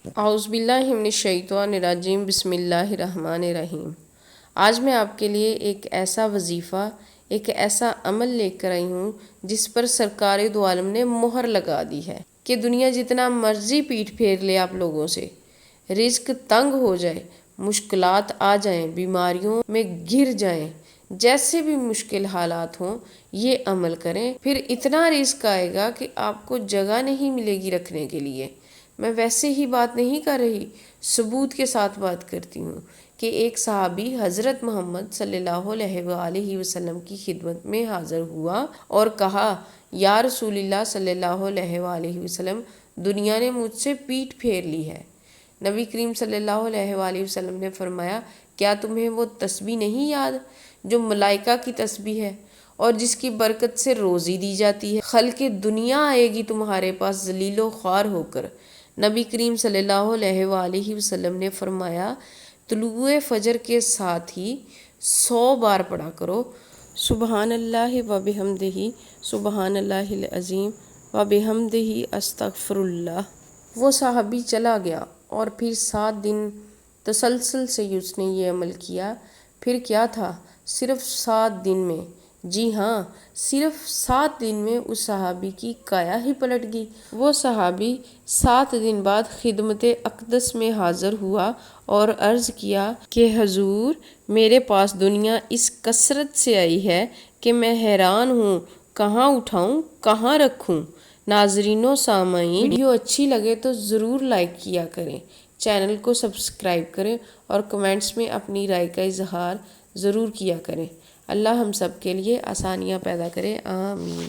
اعوذ باللہ من الشیطان الرجیم، بسم اللہ الرحمن الرحیم۔ آج میں آپ کے لیے ایک ایسا وظیفہ، ایک ایسا عمل لے کر آئی ہوں جس پر سرکار دو عالم نے مہر لگا دی ہے کہ دنیا جتنا مرضی پیٹھ پھیر لے آپ لوگوں سے، رزق تنگ ہو جائے، مشکلات آ جائیں، بیماریوں میں گر جائیں، جیسے بھی مشکل حالات ہوں، یہ عمل کریں، پھر اتنا رزق آئے گا کہ آپ کو جگہ نہیں ملے گی رکھنے کے لیے۔ میں ویسے ہی بات نہیں کر رہی، ثبوت کے ساتھ بات کرتی ہوں کہ ایک صحابی حضرت محمد صلی اللہ علیہ وآلہ وسلم کی خدمت میں حاضر ہوا اور کہا، یا رسول اللہ صلی اللہ علیہ وآلہ وسلم، دنیا نے مجھ سے پیٹھ پھیر لی ہے۔ نبی کریم صلی اللہ علیہ وآلہ وسلم نے فرمایا، کیا تمہیں وہ تسبیح نہیں یاد جو ملائکہ کی تسبیح ہے اور جس کی برکت سے روزی دی جاتی ہے؟ خلق دنیا آئے گی تمہارے پاس ذلیل و خوار ہو کر۔ نبی کریم صلی اللہ علیہ وآلہ وسلم نے فرمایا، طلوع فجر کے ساتھ ہی 100 بار پڑھا کرو، سبحان اللہ و بحمدہ، سبحان اللہ العظیم و بحمدہ، استغفر اللہ۔ وہ صحابی چلا گیا اور پھر 7 دن تسلسل سے اس نے یہ عمل کیا۔ پھر کیا تھا، صرف 7 دن میں، جی ہاں، صرف 7 دن میں اس صحابی کی کایا ہی پلٹ گئی۔ وہ صحابی 7 دن بعد خدمت اقدس میں حاضر ہوا اور عرض کیا کہ حضور، میرے پاس دنیا اس کثرت سے آئی ہے کہ میں حیران ہوں، کہاں اٹھاؤں، کہاں رکھوں۔ ناظرین و سامعین، ویڈیو اچھی لگے تو ضرور لائک کیا کریں، چینل کو سبسکرائب کریں اور کمنٹس میں اپنی رائے کا اظہار ضرور کیا کریں۔ اللہ ہم سب کے لیے آسانیاں پیدا کرے، آمین۔